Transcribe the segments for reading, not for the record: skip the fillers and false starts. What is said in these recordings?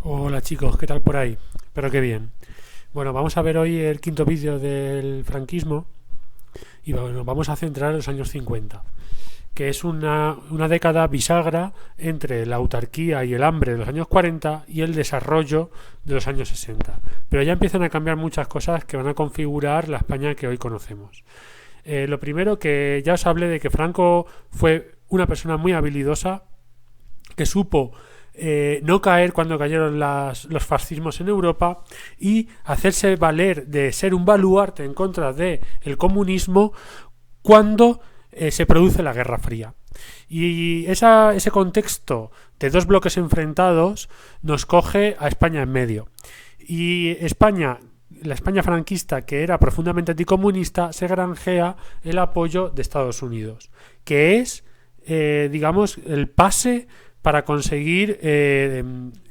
Hola chicos, ¿qué tal por ahí? Espero que bien. Bueno, vamos a ver hoy el quinto vídeo del franquismo y bueno, vamos a centrar en los años 50, que es una década bisagra entre la autarquía y el hambre de los años 40 y el desarrollo de los años 60. Pero ya empiezan a cambiar muchas cosas que van a configurar la España que hoy conocemos. Lo primero, que ya os hablé de que Franco fue una persona muy habilidosa, que supo no caer cuando cayeron los fascismos en Europa y hacerse valer de ser un baluarte en contra del comunismo cuando se produce la Guerra Fría. Y ese contexto de dos bloques enfrentados nos coge a España en medio. Y España, la España franquista, que era profundamente anticomunista, se granjea el apoyo de Estados Unidos, que es, digamos, el pase para conseguir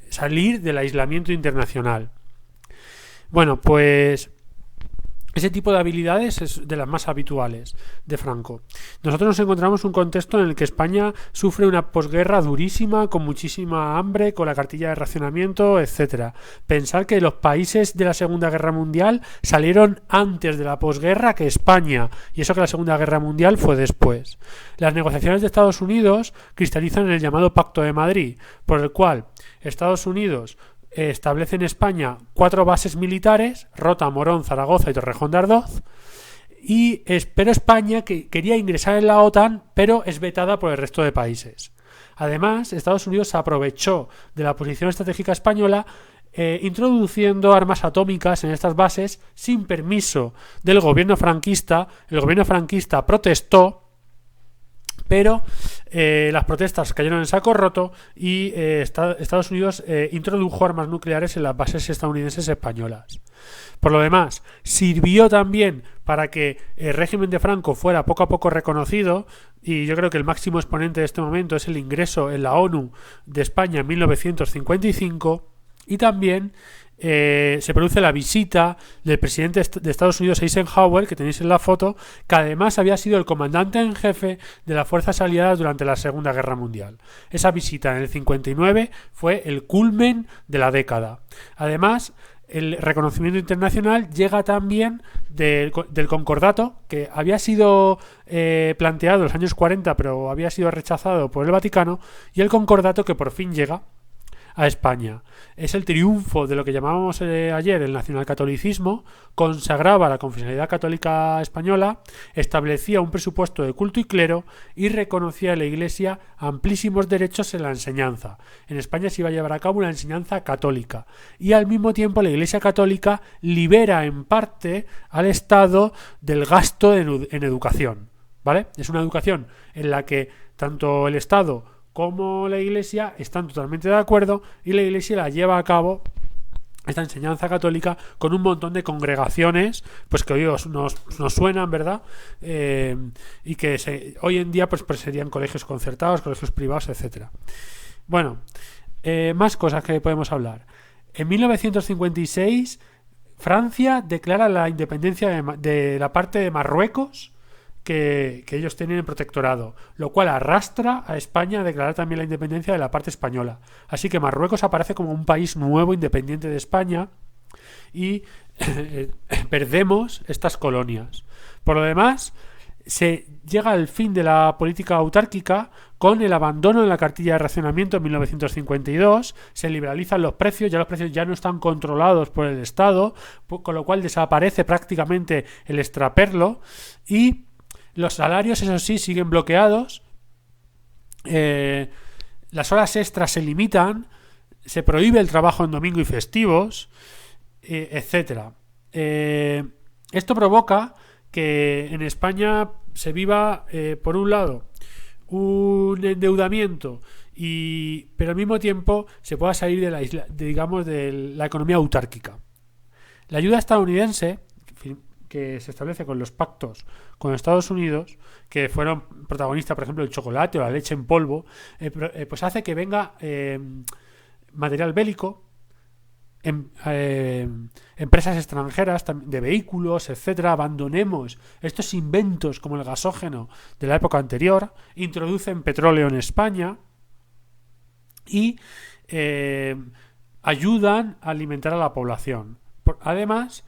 salir del aislamiento internacional. Bueno, pues ese tipo de habilidades es de las más habituales de Franco. Nosotros nos encontramos un contexto en el que España sufre una posguerra durísima, con muchísima hambre, con la cartilla de racionamiento, etcétera. Pensar que los países de la Segunda Guerra Mundial salieron antes de la posguerra que España, y eso que la Segunda Guerra Mundial fue después. Las negociaciones de Estados Unidos cristalizan en el llamado Pacto de Madrid, por el cual Estados Unidos establece en España 4 bases militares: Rota, Morón, Zaragoza y Torrejón de Ardoz. Pero España, que quería ingresar en la OTAN, pero es vetada por el resto de países. Además, Estados Unidos se aprovechó de la posición estratégica española, introduciendo armas atómicas en estas bases sin permiso del gobierno franquista. El gobierno franquista protestó, pero las protestas cayeron en saco roto y Estados Unidos introdujo armas nucleares en las bases estadounidenses españolas. Por lo demás, sirvió también para que el régimen de Franco fuera poco a poco reconocido, y yo creo que el máximo exponente de este momento es el ingreso en la ONU de España en 1955, y también se produce la visita del presidente de Estados Unidos, Eisenhower, que tenéis en la foto, que además había sido el comandante en jefe de las fuerzas aliadas durante la Segunda Guerra Mundial. Esa visita en el 59 fue el culmen de la década. Además, el reconocimiento internacional llega también del concordato, que había sido planteado en los años 40, pero había sido rechazado por el Vaticano, y el concordato que por fin llega a España. Es el triunfo de lo que llamábamos ayer el nacionalcatolicismo. Consagraba la confesionalidad católica española, establecía un presupuesto de culto y clero y reconocía a la Iglesia amplísimos derechos en la enseñanza. En España se iba a llevar a cabo una enseñanza católica, y al mismo tiempo la Iglesia católica libera en parte al Estado del gasto en educación, ¿vale? Es una educación en la que tanto el Estado como la Iglesia están totalmente de acuerdo, y la Iglesia la lleva a cabo, esta enseñanza católica, con un montón de congregaciones, pues que hoy nos suenan, ¿verdad? Y que hoy en día pues serían colegios concertados, colegios privados, etcétera. Bueno, más cosas que podemos hablar. En 1956 Francia declara la independencia de la parte de Marruecos que ellos tienen en protectorado, lo cual arrastra a España a declarar también la independencia de la parte española. Así que Marruecos aparece como un país nuevo, independiente de España, y perdemos estas colonias. Por lo demás, se llega al fin de la política autárquica con el abandono de la cartilla de racionamiento en 1952. Se liberalizan los precios, ya los precios ya no están controlados por el Estado, con lo cual desaparece prácticamente el extraperlo, y los salarios, eso sí, siguen bloqueados. Las horas extras se limitan, se prohíbe el trabajo en domingo y festivos, etcétera. Esto provoca que en España se viva, por un lado, un endeudamiento, pero al mismo tiempo se pueda salir de la isla, de la economía autárquica. La ayuda estadounidense, que se establece con los pactos con Estados Unidos, que fueron protagonistas, por ejemplo, el chocolate o la leche en polvo, pues hace que venga material bélico, empresas extranjeras de vehículos, etcétera. Abandonemos estos inventos como el gasógeno de la época anterior, introducen petróleo en España y ayudan a alimentar a la población. Además,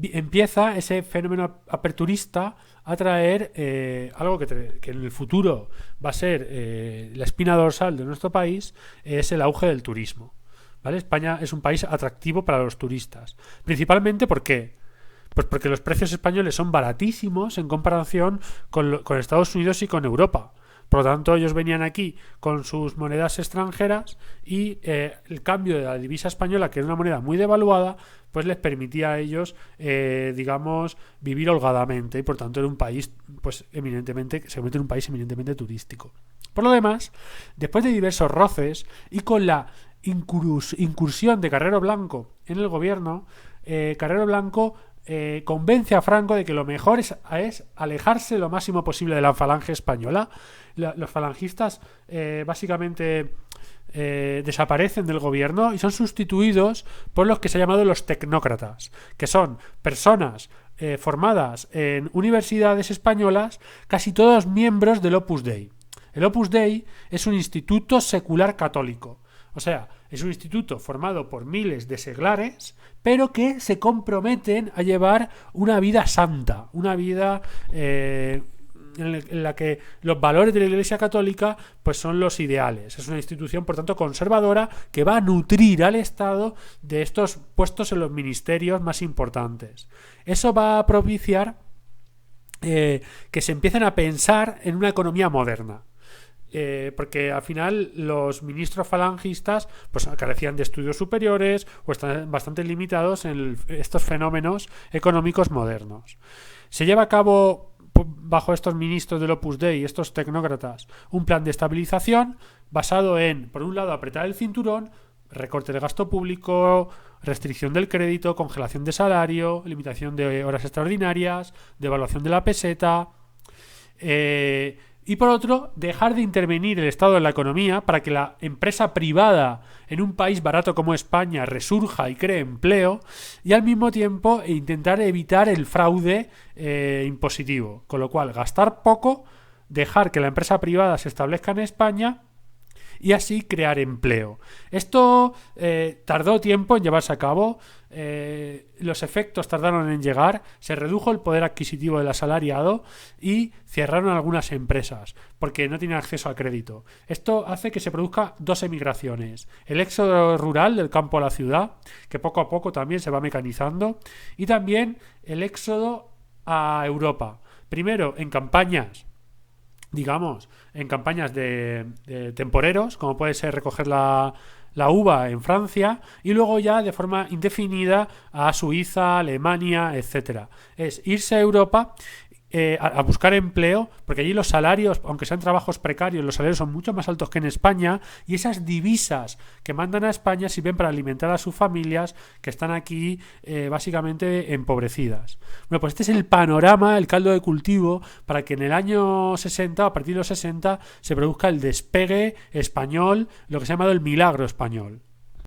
empieza ese fenómeno aperturista a traer algo que en el futuro va a ser la espina dorsal de nuestro país, es el auge del turismo. ¿Vale? España es un país atractivo para los turistas. Principalmente porque pues porque los precios españoles son baratísimos en comparación con Estados Unidos y con Europa. Por lo tanto, ellos venían aquí con sus monedas extranjeras y el cambio de la divisa española, que era una moneda muy devaluada, pues les permitía a ellos, digamos, vivir holgadamente, y por tanto era un país, pues eminentemente, se convierte en un país eminentemente turístico. Por lo demás, después de diversos roces y con la incursión de Carrero Blanco en el gobierno, Carrero Blanco convence a Franco de que lo mejor es alejarse lo máximo posible de la falange española. Los falangistas básicamente desaparecen del gobierno y son sustituidos por los que se han llamado los tecnócratas, que son personas formadas en universidades españolas, casi todos miembros del Opus Dei. El Opus Dei es un instituto secular católico. O sea, es un instituto formado por miles de seglares, pero que se comprometen a llevar una vida santa, una vida en la que los valores de la Iglesia Católica pues son los ideales. Es una institución, por tanto, conservadora que va a nutrir al Estado de estos puestos en los ministerios más importantes. Eso va a propiciar que se empiecen a pensar en una economía moderna. Porque al final los ministros falangistas pues carecían de estudios superiores o están bastante limitados en estos fenómenos económicos modernos. Se lleva a cabo bajo estos ministros del Opus Dei, estos tecnócratas, un plan de estabilización basado en, por un lado, apretar el cinturón, recorte de gasto público, restricción del crédito, congelación de salario, limitación de horas extraordinarias, devaluación de la peseta, y por otro, dejar de intervenir el Estado en la economía para que la empresa privada en un país barato como España resurja y cree empleo, y al mismo tiempo intentar evitar el fraude impositivo. Con lo cual, gastar poco, dejar que la empresa privada se establezca en España y así crear empleo. Esto tardó tiempo en llevarse a cabo, los efectos tardaron en llegar, se redujo el poder adquisitivo del asalariado y cerraron algunas empresas porque no tenían acceso a crédito. Esto hace que se produzca dos emigraciones: el éxodo rural del campo a la ciudad, que poco a poco también se va mecanizando, y también el éxodo a Europa. Primero en campañas, digamos, en campañas de temporeros, como puede ser recoger la uva en Francia, y luego ya de forma indefinida a Suiza, Alemania, etcétera. Es irse a Europa a buscar empleo, porque allí los salarios, aunque sean trabajos precarios, los salarios son mucho más altos que en España, y esas divisas que mandan a España sirven para alimentar a sus familias que están aquí básicamente empobrecidas. Bueno, pues este es el panorama, el caldo de cultivo para que en el año 60, a partir de los 60, se produzca el despegue español, lo que se ha llamado el milagro español.